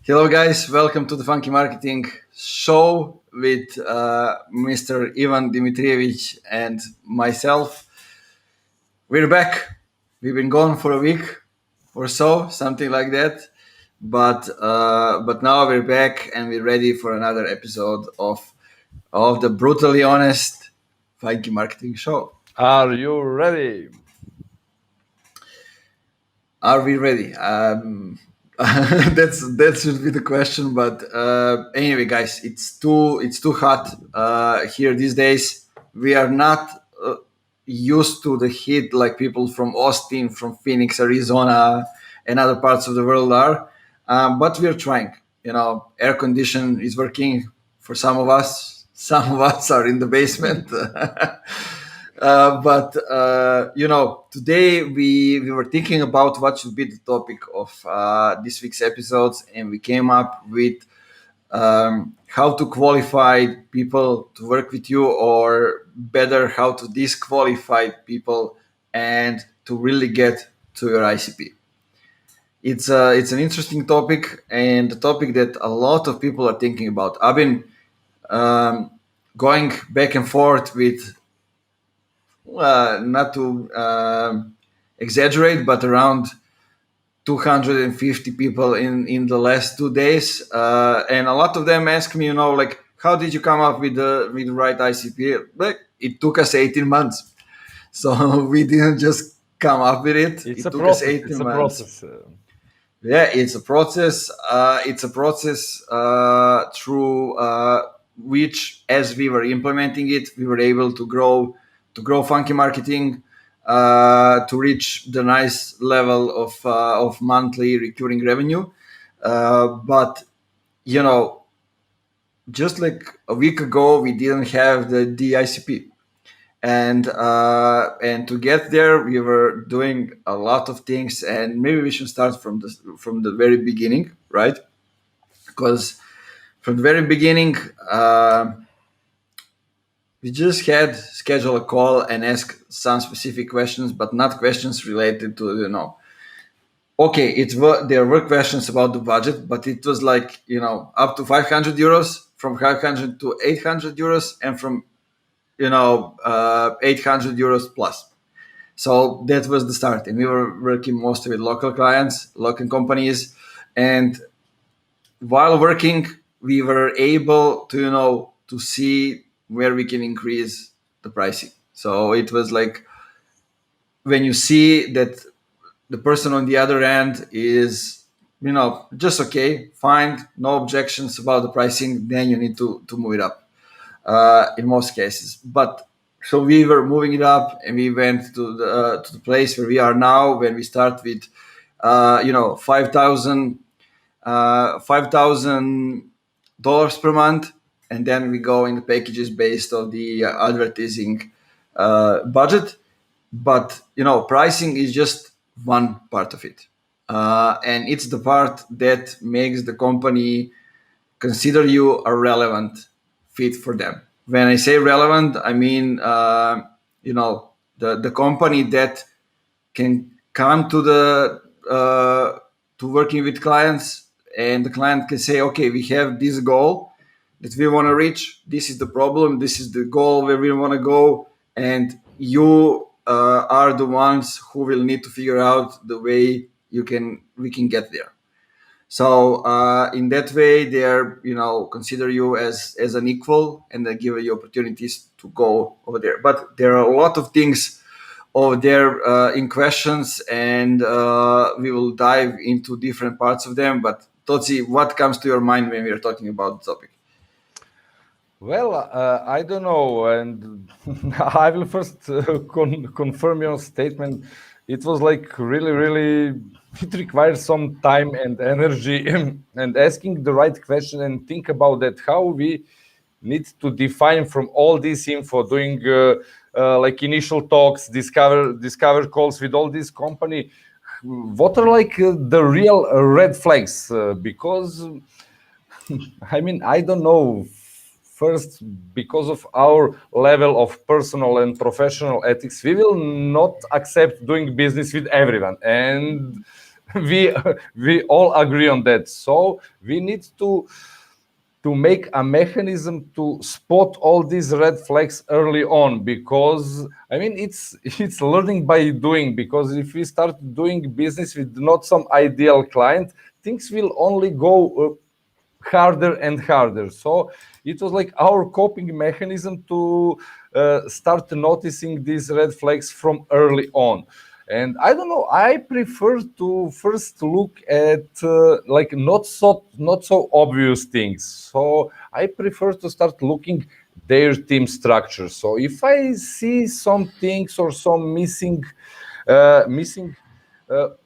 Hello, guys. Welcome to the Funky Marketing Show with Mr. Ivan Dimitrievich and myself. We're back. We've been gone for a week or so, something like that. But now we're back and we're ready for another episode of the brutally honest Funky Marketing Show. Are you ready? Are we ready? That should be the question. But anyway, guys, it's too hot here these days. We are not used to the heat like people from Austin, from Phoenix, Arizona, and other parts of the world are. But we're trying. Air condition is working for some of us. Some of us are in the basement. But today we were thinking about what should be the topic of this week's episodes, and we came up with how to qualify people to work with you, or better, how to disqualify people and to really get to your ICP. It's an interesting topic, and the topic that a lot of people are thinking about. I've been going back and forth with not to exaggerate, but around 250 people in the last 2 days, and a lot of them ask me, like, how did you come up with the right ICP? Like, it took us 18 months, so we didn't just come up with it. It's It a took us process. 18 It's a months. process. Yeah, it's a process. It's a process through which, as we were implementing it, we were able to grow Funky Marketing to reach the nice level of monthly recurring revenue. But just like a week ago, we didn't have the ICP. And to get there, we were doing a lot of things, and maybe we should start from the very beginning, right? Because from the very beginning, we just had schedule a call and ask some specific questions, but not questions related to Okay, there were questions about the budget, but it was like up to 500 euros, from 500 to 800 euros, and from 800 euros plus. So that was the start, and we were working mostly with local clients, local companies, and while working, we were able to see where we can increase the pricing. So it was like, when you see that the person on the other end is just okay, fine, no objections about the pricing, then you need to move it up in most cases. But so we were moving it up, and we went to the place where we are now, when we start with 5,000 $5,000 per month, and then we go in the packages based on the advertising budget. But pricing is just one part of it, and it's the part that makes the company consider you a relevant fit for them. When I say relevant, I mean the company that can come to the to working with clients, and the client can say, okay, we have this goal that we want to reach, this is the problem, this is the goal where we want to go, and you are the ones who will need to figure out the way we can get there. So in that way, they are consider you as an equal, and they give you opportunities to go over there. But there are a lot of things over there in questions, and we will dive into different parts of them. But Totsi, what comes to your mind when we are talking about the topic? Well, I don't know, and I will first confirm your statement. It was like really, it requires some time and energy, and asking the right question and think about that, how we need to define from all this info, doing like initial talks, discover calls with all this company. What are like the real red flags? Because I mean, I don't know. First, because of our level of personal and professional ethics, we will not accept doing business with everyone. And we we all agree on that. So we need to make a mechanism to spot all these red flags early on, because I mean it's learning by doing. Because if we start doing business with not some ideal client, things will only go harder and harder. So it was like our coping mechanism to start noticing these red flags from early on. And I don't know, I prefer to first look at like not so obvious things. So I prefer to start looking their team structure. So if I see some things or some missing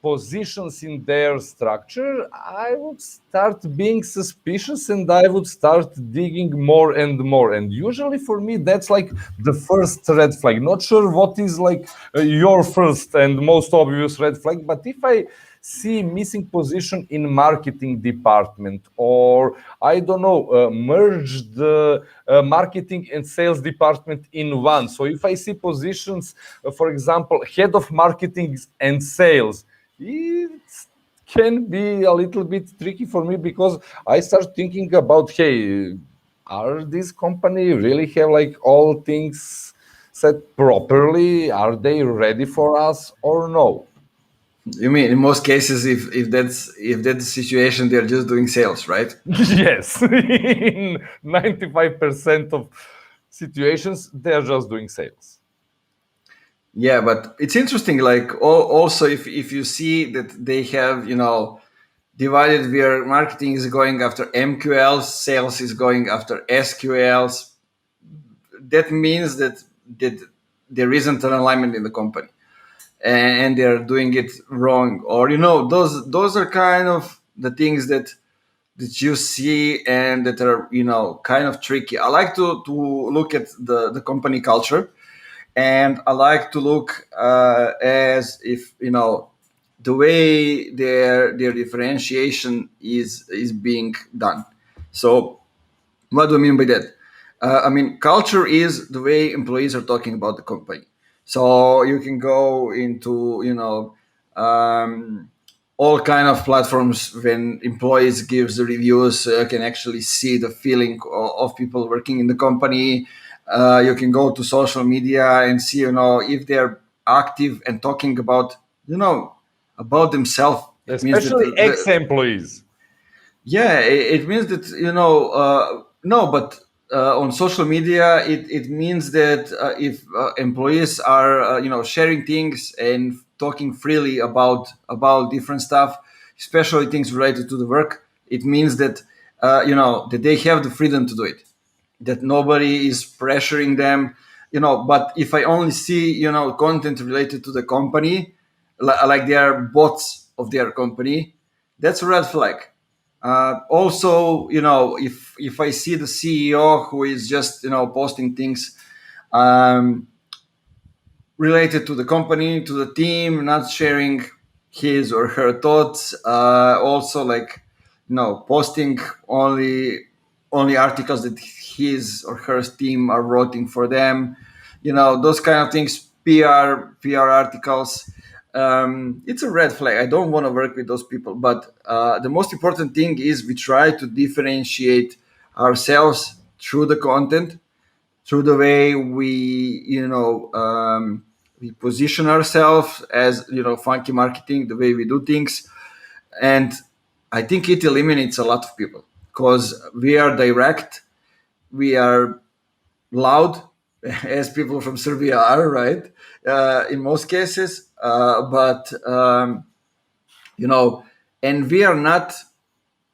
positions in their structure, I would start being suspicious and I would start digging more and more. And usually for me, that's like the first red flag. Not sure what is like your first and most obvious red flag, but if I see missing position in marketing department, or I don't know, merge the marketing and sales department in one. So if I see positions, for example, head of marketing and sales, it can be a little bit tricky for me, because I start thinking about, hey, are this company really have like all things set properly? Are they ready for us or no? You mean in most cases, if that's the situation, they're just doing sales, right? Yes, in 95% of situations, they're just doing sales. Yeah, but it's interesting. Like also, if you see that they have divided where marketing is going after MQLs, sales is going after SQLs, that means that there isn't an alignment in the company, and they're doing it wrong. Or those are kind of the things that you see and that are kind of tricky. I like to look at the company culture, and I like to look as if the way their differentiation is being done. So what do I mean by that? I mean, culture is the way employees are talking about the company. So you can go into all kind of platforms when employees gives the reviews, so you can actually see the feeling of people working in the company. You can go to social media and see if they're active and talking you know about themselves. It means that Especially ex-employees. yeah, it means that no, but on social media, it means that if employees are sharing things and talking freely about different stuff, especially things related to the work, it means that that they have the freedom to do it, that nobody is pressuring them. But if I only see content related to the company, like they are bots of their company, that's a red flag. Also, if I see the CEO who is just posting things um, related to the company, to the team, not sharing his or her thoughts. Also, like posting only articles that his or her team are writing for them. Those kind of things. PR articles. It's a red flag. I don't want to work with those people. But the most important thing is we try to differentiate ourselves through the content, through the way we position ourselves as funky marketing, the way we do things. And I think it eliminates a lot of people because we are direct, we are loud, as people from Serbia are, right? In most cases, but and we are not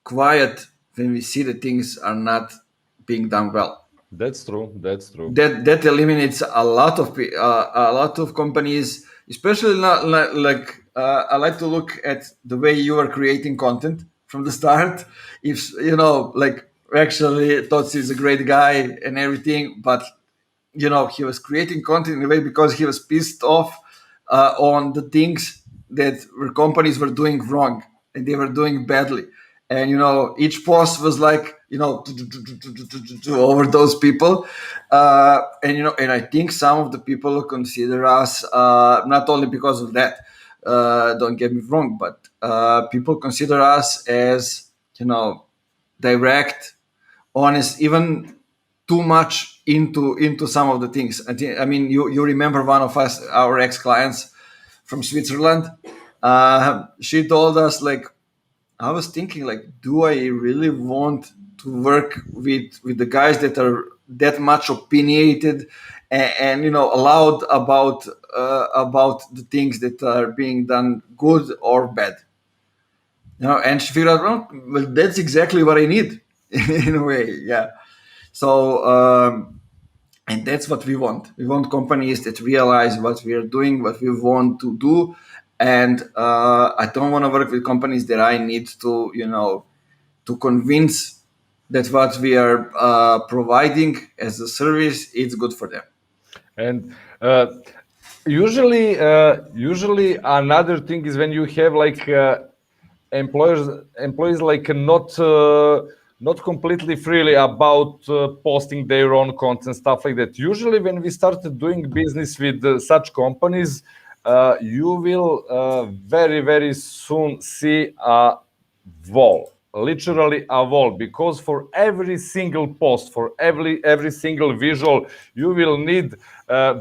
quiet when we see that things are not being done well. That's true. That's true. That eliminates a lot of companies, especially not like I like to look at the way you are creating content from the start. If like actually Tots is a great guy and everything, but he was creating content in a way because he was pissed off on the things that companies were doing wrong and they were doing badly. And each post was like over those people. And I think some of the people consider us not only because of that, Don't get me wrong, but people consider us as, direct, honest, even too much into some of the things. I mean, you remember one of us, our ex clients from Switzerland. She told us, like, I was thinking, like, do I really want to work with the guys that are that much opinionated and allowed about the things that are being done, good or bad. And she figured out, well, that's exactly what I need in a way. Yeah. So and that's what we want. We want companies that realize what we are doing, what we want to do. And I don't want to work with companies that I need to convince that what we are providing as a service, it's good for them. And usually another thing is when you have like employees like not completely freely about posting their own content, stuff like that. Usually when we started doing business with such companies, you will very soon see a wall, literally a wall, because for every single post, for every single visual, you will need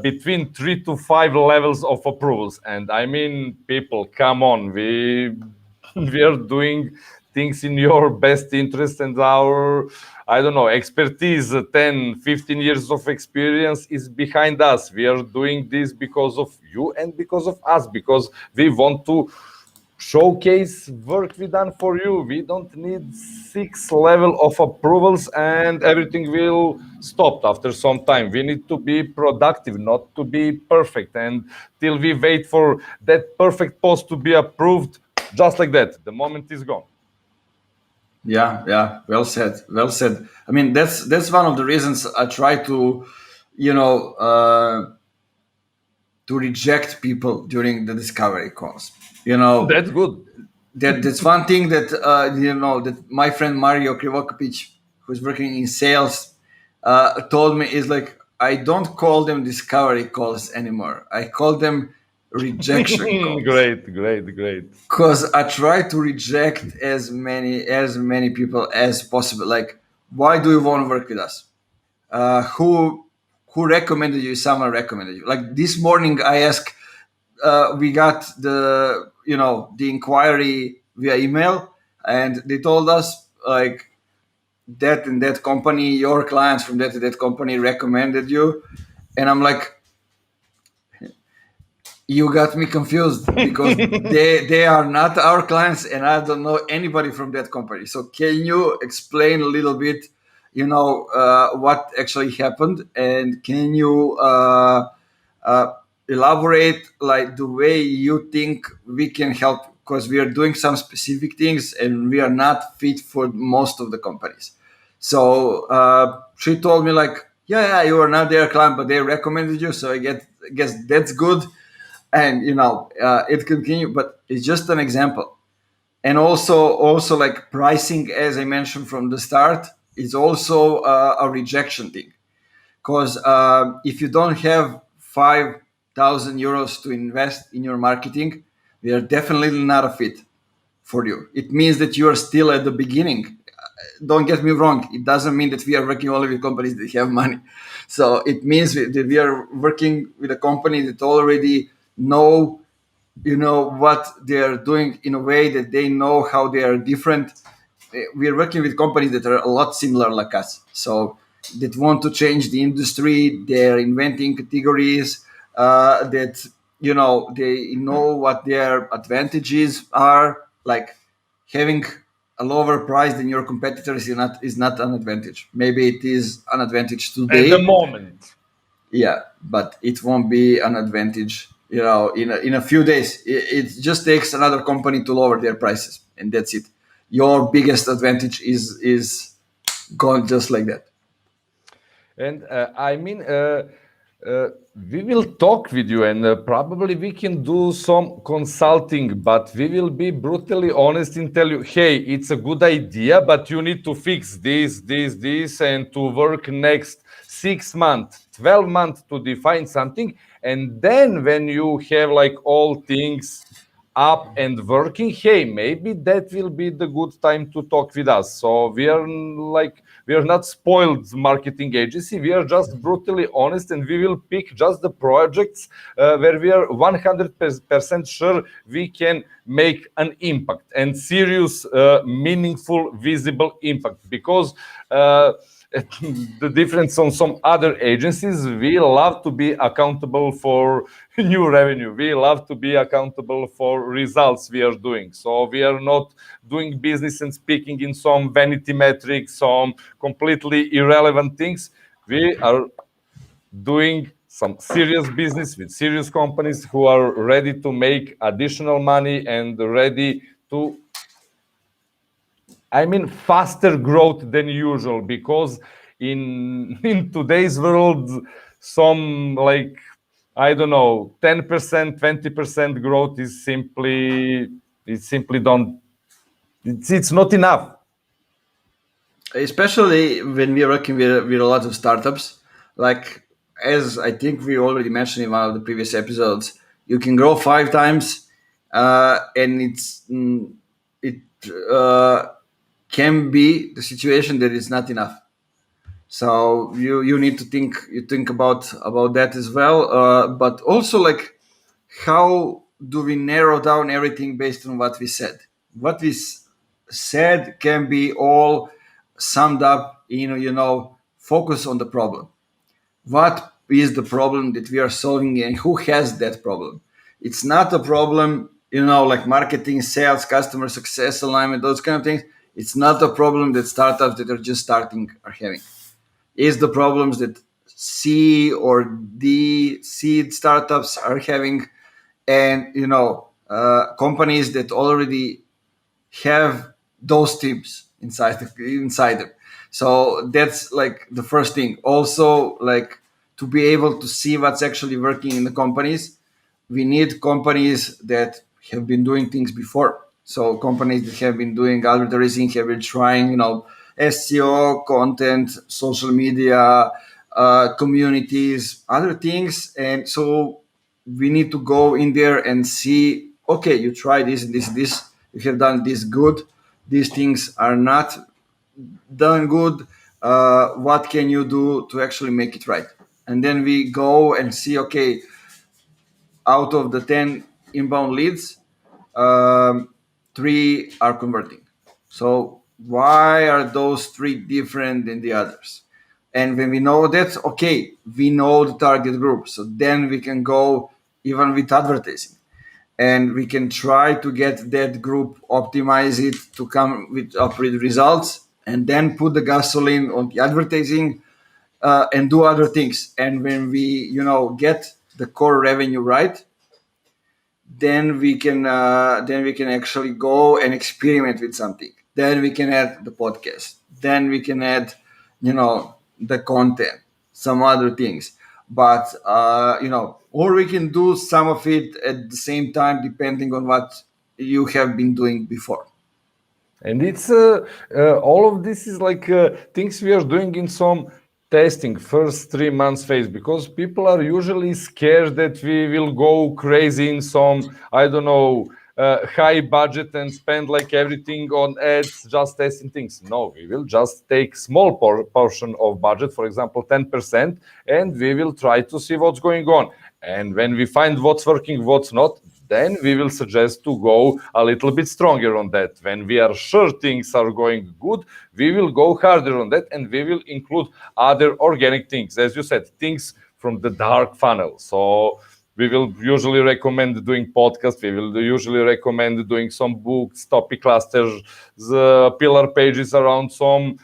between 3 to 5 levels of approvals. And I mean, people, come on, we are doing things in your best interest, and our, I don't know, expertise, 10 15 years of experience is behind us. We are doing this because of you and because of us, because we want to showcase work we done for you. We don't need 6 level of approvals and everything will stop after some time. We need to be productive, not to be perfect. And till we wait for that perfect post to be approved, just like that, the moment is gone. Yeah, well said, well said. I mean, that's one of the reasons I try to, you know, to reject people during the discovery calls. You know, That's good. that's one thing that that my friend Mario Krivokapic, who's working in sales, told me is like, I don't call them discovery calls anymore. I call them rejection calls, Great. because I try to reject as many people as possible. Like, why do you want to work with us? Who recommended you? Someone recommended you. Like this morning, I asked. We got the inquiry via email, and they told us, like, that and that company, your clients from that and that company recommended you, and I'm like, you got me confused because they are not our clients, and I don't know anybody from that company. So can you explain a little bit, what actually happened, and can you elaborate, like, the way you think we can help, because we are doing some specific things and we are not fit for most of the companies. So she told me, like, yeah, you are not their client, but they recommended you, so I guess that's good. And it continued, but it's just an example. And also like pricing, as I mentioned from the start, is also a rejection thing, because if you don't have 5,000 euros to invest in your marketing, we are definitely not a fit for you. It means that you are still at the beginning. Don't get me wrong, it doesn't mean that we are working only with companies that have money. So it means that we are working with a company that already know what they are doing, in a way that they know how they are different. We are working with companies that are a lot similar like us, so that want to change the industry. They're inventing categories, that they know what their advantages are. Like, having a lower price than your competitors is not an advantage. Maybe it is an advantage At the today. moment. Yeah, but it won't be an advantage, in a few days. It just takes another company to lower their prices, and that's it. Your biggest advantage is gone just like that. And I mean, we will talk with you, and probably we can do some consulting, but we will be brutally honest and tell you, hey, it's a good idea, but you need to fix this, and to work next 6 months, 12 months to define something. And then when you have like all things up and working, hey, maybe that will be the good time to talk with us. So we are not spoiled marketing agency. We are just brutally honest, and we will pick just the projects where we are 100% sure we can make an impact and serious, meaningful, visible impact. Because the difference on some other agencies, we love to be accountable for new revenue. We love to be accountable for results we are doing. So we are not doing business and speaking in some vanity metrics, some completely irrelevant things. We are doing some serious business with serious companies who are ready to make additional money and ready to, I mean, faster growth than usual, because in in today's world, some like, I don't know, 10%, 20% growth is simply, it simply don't, it's not enough. Especially when we are working with a lot of startups. Like, as I think we already mentioned in one of the previous episodes, you can grow 5 times, and it uh, can be the situation that it's not enough. So you need to think about that as well. But also, like, how do we narrow down everything based on what we said? What we said can be all summed up in, focus on the problem. What is the problem that we are solving, and who has that problem? It's not a problem, like marketing, sales, customer success, alignment, those kind of things. It's not a problem that startups that are just starting are having. Is the problems that C or D seed startups are having, and companies that already have those teams inside them. So that's like the first thing. Also, like, to be able to see what's actually working in the companies, we need companies that have been doing things before. So companies that have been doing advertising, have been trying, SEO, content, social media, communities, other things. And so we need to go in there and see, okay, you try this and this, you have done this good, these things are not done good. What can you do to actually make it right? And then we go and see, okay, out of the 10 inbound leads, three are converting. So why are those three different than the others? And when we know that, okay, we know the target group. So then we can go even with advertising, and we can try to get that group, optimize it to come with upgrade results, and then put the gasoline on the advertising, and do other things. And when we, get the core revenue right, then we can actually go and experiment with something. Then we can add the podcast. Then we can add, the content, some other things. But or we can do some of it at the same time, depending on what you have been doing before. And it's all of this is like things we are doing in some testing first 3 months phase, because people are usually scared that we will go crazy in some, I don't know, high budget and spend like everything on ads, just testing things. No, we will just take small portion of budget, for example 10%, and we will try to see what's going on. And when we find what's working, what's not, then we will suggest to go a little bit stronger on that. When we are sure things are going good, we will go harder on that, and we will include other organic things, as you said, things from the dark funnel. So we will usually recommend doing podcasts. We will usually recommend doing some books, topic clusters, the pillar pages around some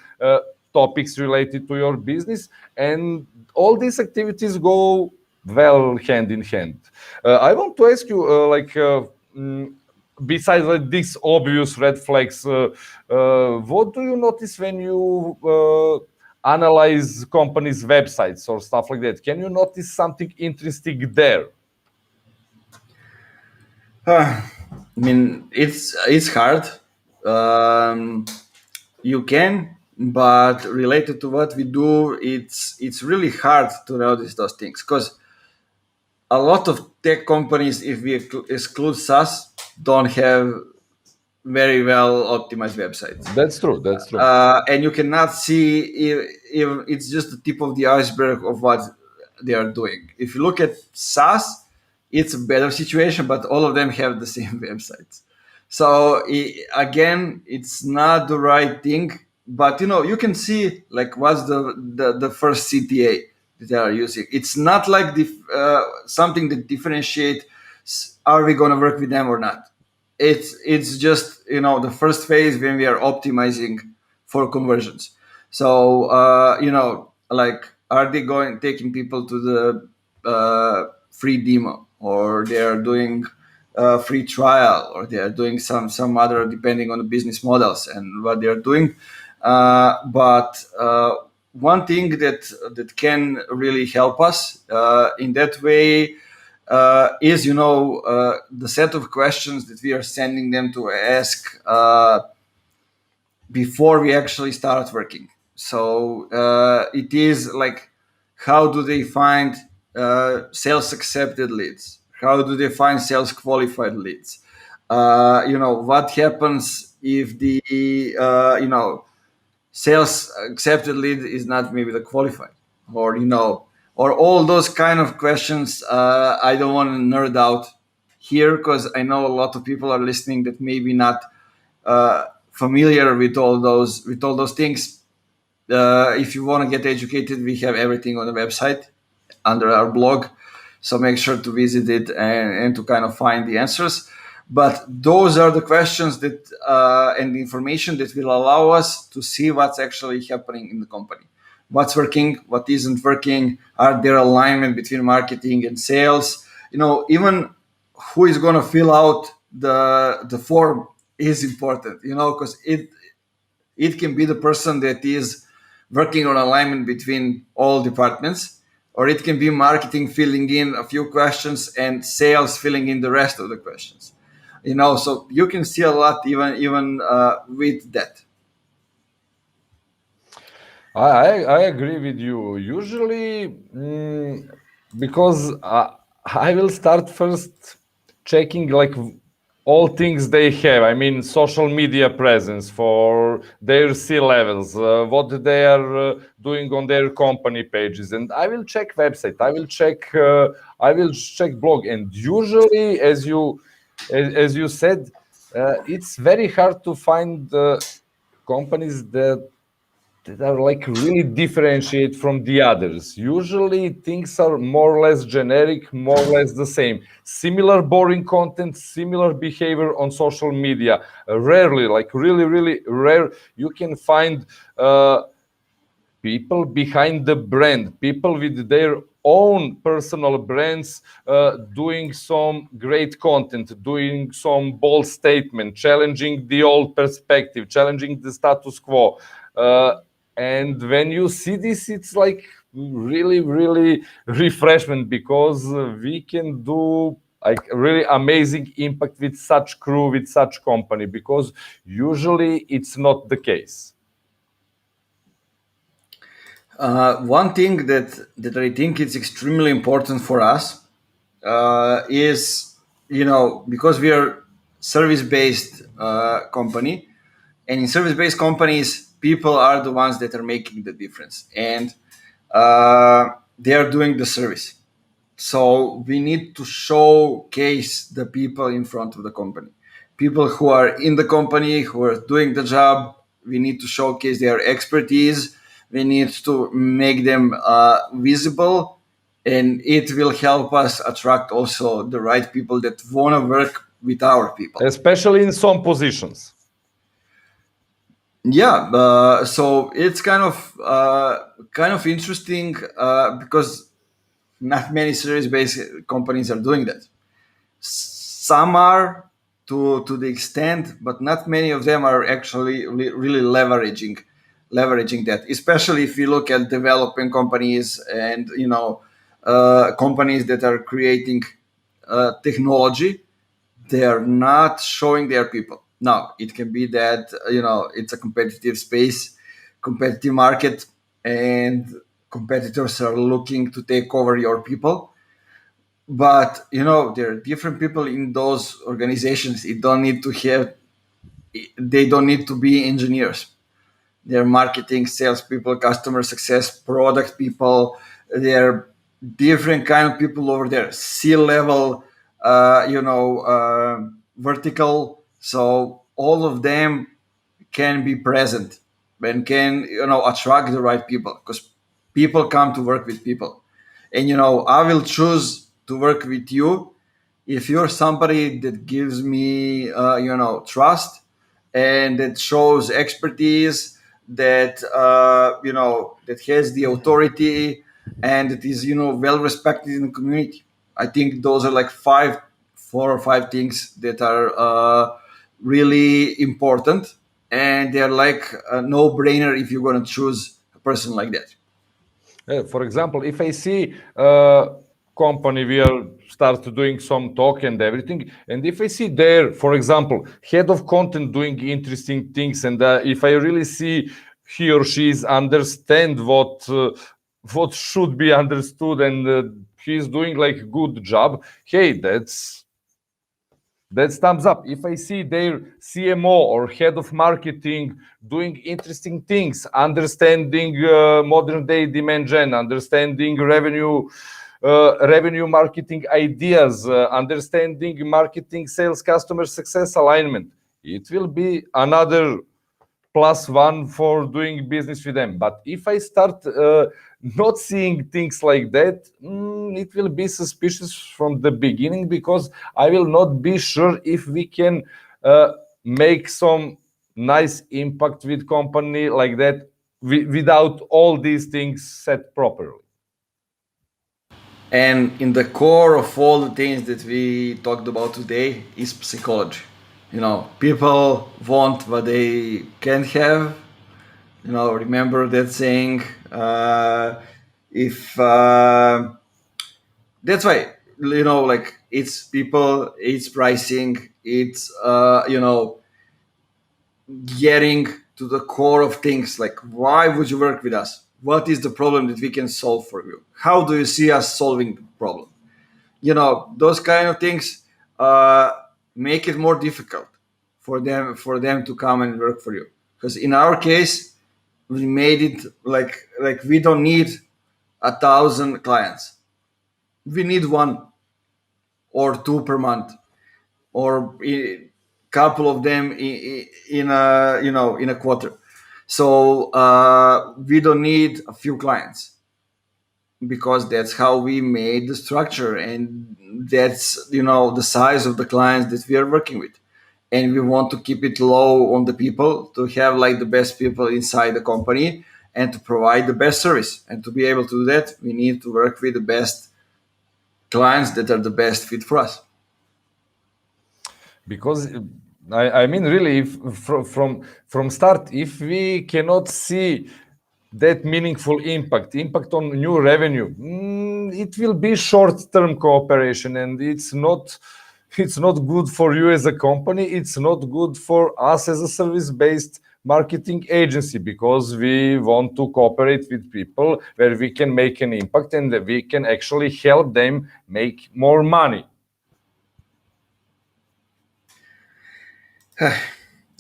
topics related to your business, and all these activities go well hand in hand. I want to ask you, besides like these obvious red flags, what do you notice when you analyze companies' websites or stuff like that? Can you notice something interesting there? I mean, it's hard. Um, you can, but related to what we do, it's really hard to notice those things, because a lot of tech companies, if we exclude SaaS, don't have very well optimized websites. That's true. That's true. And you cannot see if it's just the tip of the iceberg of what they are doing. If you look at SaaS, it's a better situation, but all of them have the same websites. So again, it's not the right thing. But you can see like what's the first CTA that they are using. It's not like something that differentiates are we going to work with them or not. It's just the first phase when we are optimizing for conversions. So like are they going taking people to the free demo, or they are doing free trial, or they are doing some other, depending on the business models and what they are doing. But one thing that can really help us in that way is the set of questions that we are sending them to ask before we actually start working. So it is like, how do they find sales accepted leads? How do they find sales qualified leads? What happens if the sales accepted lead is not maybe the qualified, or all those kind of questions. I don't want to nerd out here, because I know a lot of people are listening that maybe not familiar with all those things. If you want to get educated, we have everything on the website under our blog, so make sure to visit it and to kind of find the answers. But those are the questions that and the information that will allow us to see what's actually happening in the company, what's working, what isn't working, are there alignment between marketing and sales. Even who is going to fill out the form is important, because it can be the person that is working on alignment between all departments, or it can be marketing filling in a few questions and sales filling in the rest of the questions. So you can see a lot even with that. I agree with you. Usually, because I will start first checking like all things they have. I mean, social media presence for their C levels, what they are doing on their company pages, and I will check website. I will check blog, and usually, as you said, it's very hard to find companies that are like really differentiate from the others. Usually things are more or less generic, more or less the same. Similar boring content, similar behavior on social media. Rarely, like really, really rare, you can find people behind the brand, people with their own personal brands doing some great content, doing some bold statement, challenging the old perspective, challenging the status quo. And when you see this, it's like really, really refreshment, because we can do like really amazing impact with such crew, with such company, because usually it's not the case. One thing that I think is extremely important for us is, because we are service-based company, and in service-based companies, people are the ones that are making the difference, and they are doing the service. So we need to showcase the people in front of the company, people who are in the company, who are doing the job. We need to showcase their expertise. We need to make them visible, and it will help us attract also the right people that want to work with our people. Especially in some positions. Yeah, so it's kind of interesting because not many service-based companies are doing that. Some are to the extent, but not many of them are actually really leveraging that. Especially if you look at developing companies and companies that are creating technology, they are not showing their people. Now, it can be that it's a competitive space, competitive market, and competitors are looking to take over your people. but there are different people in those organizations. They don't need to be engineers. They're marketing, salespeople, customer success, product people. They're different kind of people over there. C-level, vertical. So all of them can be present and can attract the right people, because people come to work with people. And I will choose to work with you if you're somebody that gives me trust, and that shows expertise, that that has the authority, and that is well respected in the community. I think those are like 4 or 5 things that are really important, and they're like a no brainer if you're going to choose a person like that. For example, if I see company will start doing some talk and everything, and if I see there, for example, head of content doing interesting things, and if I really see he or she is understand what should be understood, and he's doing like good job, hey, that's thumbs up. If I see their CMO or head of marketing doing interesting things, understanding modern day demand gen, understanding revenue marketing ideas, understanding marketing, sales, customer success alignment, it will be another +1 for doing business with them. But if I start not seeing things like that, it will be suspicious from the beginning, because I will not be sure if we can make some nice impact with company like that without all these things set properly. And in the core of all the things that we talked about today is psychology. People want what they can't have. Remember that saying. If That's why, like, it's people, it's pricing, it's getting to the core of things. Like, why would you work with us? What is the problem that we can solve for you? How do you see us solving the problem? Those kind of things uh, make it more difficult for them to come and work for you. Because in our case, we made it like we don't need 1,000 clients. We need 1 or 2 per month, or a couple of them in a quarter. So we don't need a few clients, because that's how we made the structure, and that's the size of the clients that we are working with. And we want to keep it low on the people, to have like the best people inside the company, and to provide the best service. And to be able to do that, we need to work with the best clients that are the best fit for us. Because I mean, really, if from start, if we cannot see that meaningful impact on new revenue, it will be short-term cooperation, and it's not good for you as a company. It's not good for us as a service-based marketing agency, because we want to cooperate with people where we can make an impact and we can actually help them make more money.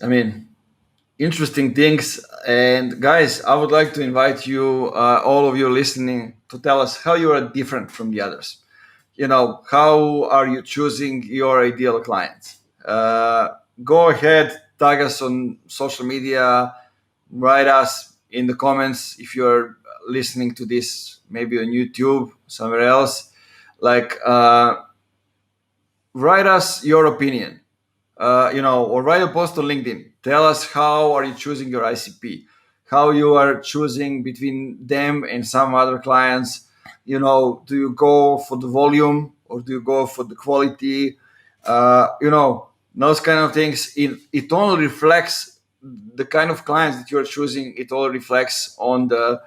I mean, interesting things. And guys, I would like to invite you, all of you listening, to tell us how you are different from the others. How are you choosing your ideal clients? Go ahead, tag us on social media, write us in the comments if you're listening to this maybe on YouTube, somewhere else. Like, write us your opinion, or write a post on LinkedIn. Tell us how are you choosing your ICP, how you are choosing between them and some other clients. Do you go for the volume, or do you go for the quality? Those kind of things. It only reflects the kind of clients that you're choosing. It all reflects on the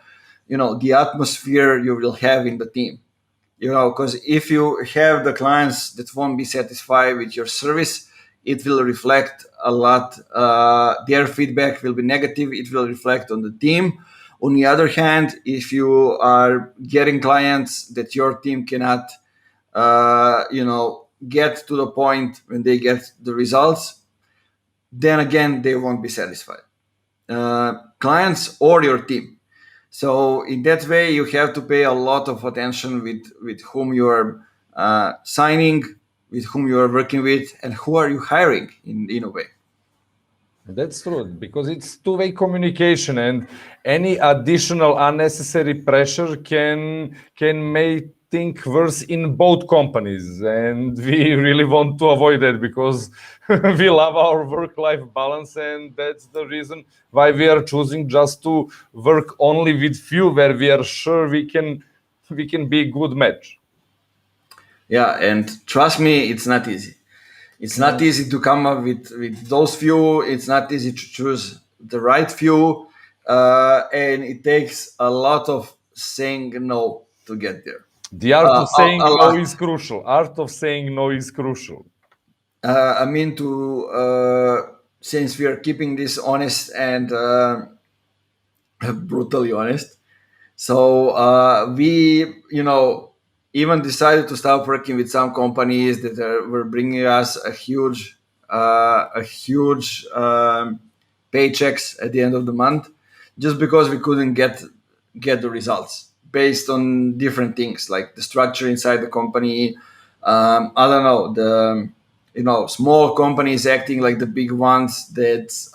atmosphere you will have in the team. Because if you have the clients that won't be satisfied with your service, it will reflect a lot. Their feedback will be negative. It will reflect on the team. On the other hand, if you are getting clients that your team cannot get to the point when they get the results, then again they won't be satisfied. Clients or your team. So in that way, you have to pay a lot of attention with whom you are signing, with whom you are working with, and who are you hiring in a way. That's true, because it's two-way communication, and any additional unnecessary pressure can make things worse in both companies. And we really want to avoid that because we love our work-life balance, and that's the reason why we are choosing just to work only with few where we are sure we can be a good match. Yeah, and trust me, it's not easy. It's not easy to come up with those few. It's not easy to choose the right few, and it takes a lot of saying no to get there. The art of A saying no lot. is crucial. Art of saying no is crucial. I mean, to since we are keeping this honest and brutally honest, so we, even decided to start working with some companies that were bringing us a huge paychecks at the end of the month, just because we couldn't get the results based on different things like the structure inside the company. I don't know, the small companies acting like the big ones. That's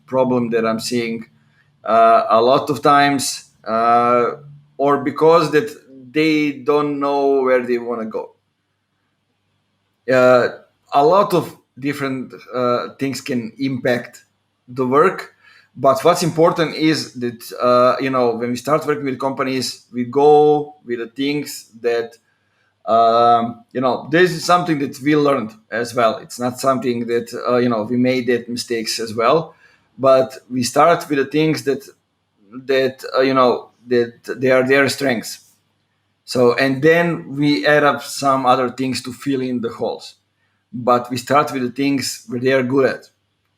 problem that I'm seeing a lot of times, or because that they don't know where they want to go. A lot of different things can impact the work, but what's important is that when we start working with companies, we go with the things that this is something that we learned as well. It's not something that we made that mistakes as well, but we start with the things that they are their strengths. So, and then we add up some other things to fill in the holes. But we start with the things where they are good at.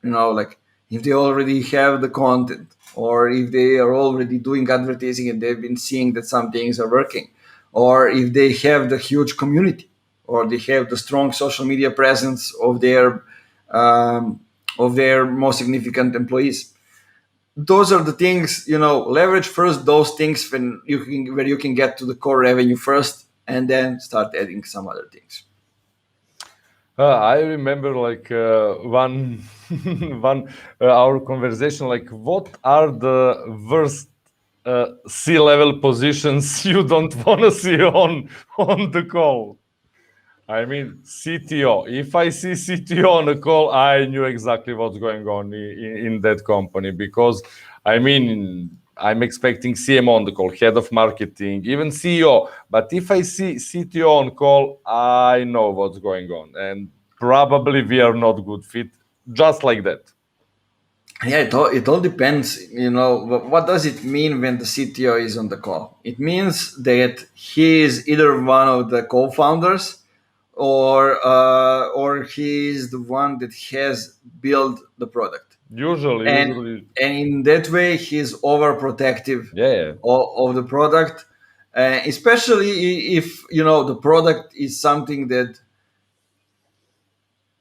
Like if they already have the content, or if they are already doing advertising and they've been seeing that some things are working, or if they have the huge community, or they have the strong social media presence um, of their most significant employees. Those are the things, leverage first those things where you can get to the core revenue first, and then start adding some other things. I remember like one one our conversation. Like, what are the worst C-level positions you don't want to see on the call? I mean, CTO. If I see CTO on a call, I knew exactly what's going on in that company, because I mean, I'm expecting CMO on the call, head of marketing, even CEO. But if I see CTO on call, I know what's going on, and probably we are not good fit, just like that. Yeah, it all depends. What does it mean when the CTO is on the call? It means that he is either one of the co-founders, or he is the one that has built the product, and Usually, and in that way he's overprotective yeah, of the product, especially if the product is something that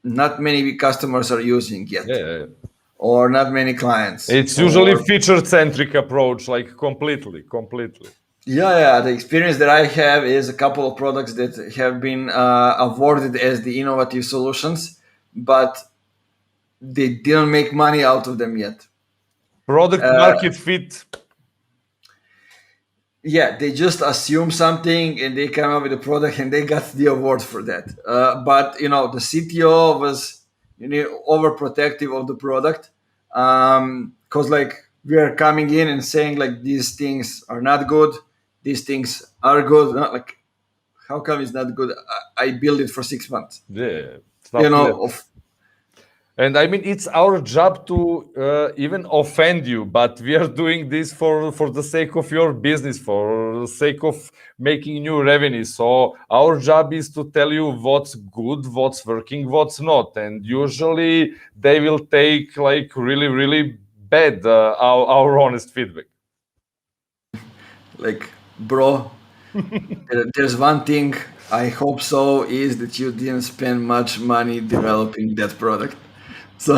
not many customers are using yet, yeah. or not many clients, It's usually or feature-centric approach, like completely. yeah, the experience that I have is a couple of products that have been awarded as the innovative solutions, but they didn't make money out of them yet. Product uh, market fit. yeah, they just assume something and they come up with a product and they got the award for that. But the CTO was overprotective of the product, because like we are coming in and saying like these things are not good, these things are good. Not like, how come it's not good? I built it for 6 months. Yeah, You stuff like that. know, of And I mean, it's our job to even offend you, but we are doing this for the sake of your business, for the sake of making new revenue. So our job is to tell you what's good, what's working, what's not. And usually they will take like really bad our honest feedback. like, bro, There's one thing I hope so is that you didn't spend much money developing that product. So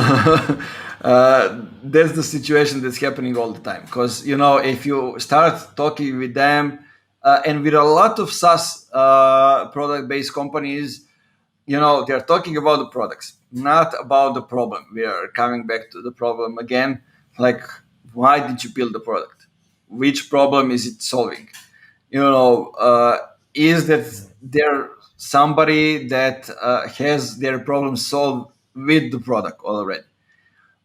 that's the situation that's happening all the time. Because if you start talking with them, and with a lot of SaaS product-based companies, they're talking about the products, not about the problem. We are coming back to the problem again. Like, why did you build the product? Which problem is it solving? Is that there somebody that has their problem solved with the product already,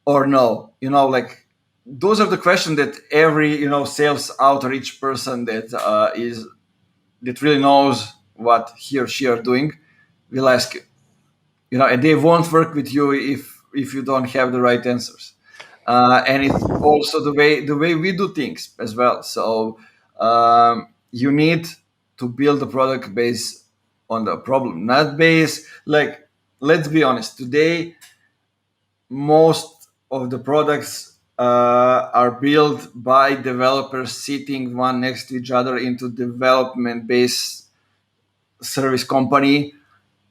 or no? Like, those are the questions that every sales outreach person that really knows what he or she are doing will ask you. And they won't work with you if you don't have the right answers. And it's also the way we do things as well. So you need to build a product based on the problem, not based, like, let's be honest. Today, most of the products are built by developers sitting one next to each other into development based service company,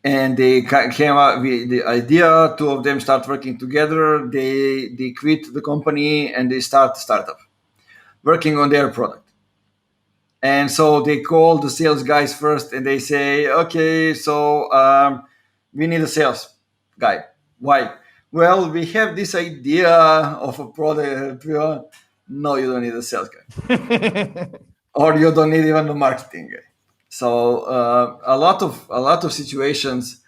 and they came out with the idea. Two of them start working together. They quit the company and they start a startup working on their product. And so they call the sales guys first and they say, okay, so we need a sales guy. Why? Well, we have this idea of a product. No, you don't need a sales guy, or you don't need even a marketing guy. So a lot of situations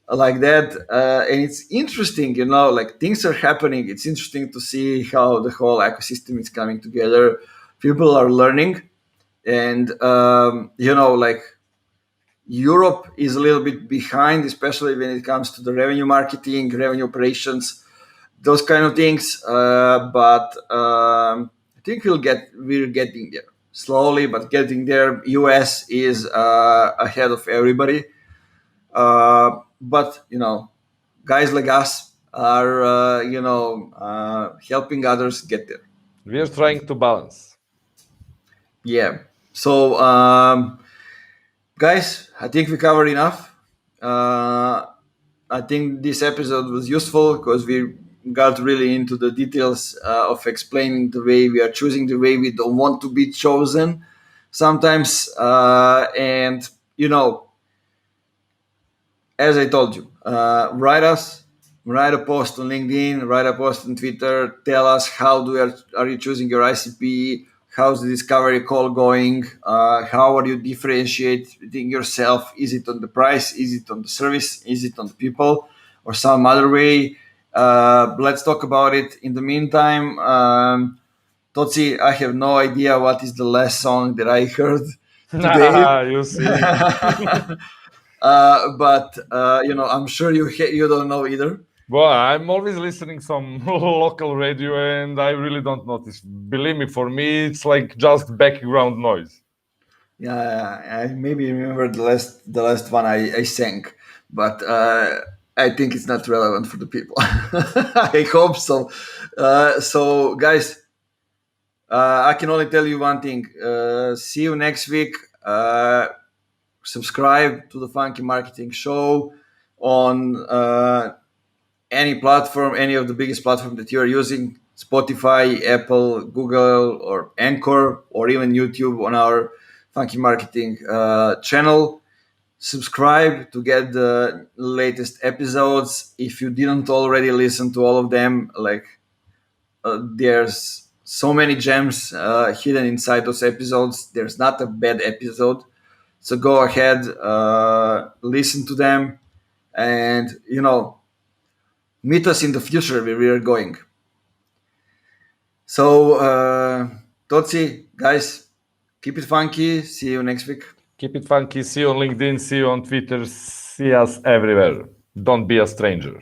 like that, and it's interesting. Like, things are happening. It's interesting to see how the whole ecosystem is coming together. People are learning, and like, Europe is a little bit behind, especially when it comes to the revenue marketing, revenue operations, those kind of things. But I think we're getting there slowly, but getting there. US is ahead of everybody. But guys like us are helping others get there. We are trying to balance. Yeah. So guys, I think we covered enough. I think this episode was useful because we got really into the details of explaining the way we are choosing, the way we don't want to be chosen sometimes. And as I told you, write a post on LinkedIn, write a post on Twitter. Tell us are you choosing your ICP? How's the discovery call going? How are you differentiating yourself? Is it on the price? Is it on the service? Is it on the people, or some other way? Let's talk about it. In the meantime, Totsi, I have no idea what is the last song that I heard today. You see. But I'm sure you don't know either. Well, I'm always listening some local radio, and I really don't notice. Believe me, for me, it's like just background noise. Yeah, I maybe remember the last one I sang, but I think it's not relevant for the people. I hope so. So, guys, I can only tell you one thing. See you next week. Subscribe to the Funky Marketing Show on any platform, any of the biggest platforms that you're using: Spotify, Apple, Google, or Anchor, or even YouTube on our Funky Marketing channel. Subscribe to get the latest episodes. If you didn't already listen to all of them, like, there's so many gems hidden inside those episodes. There's not a bad episode. So go ahead, listen to them, and meet us in the future where we are going. So, Totsi, guys, keep it funky. See you next week. Keep it funky. See you on LinkedIn. See you on Twitter. See us everywhere. Don't be a stranger.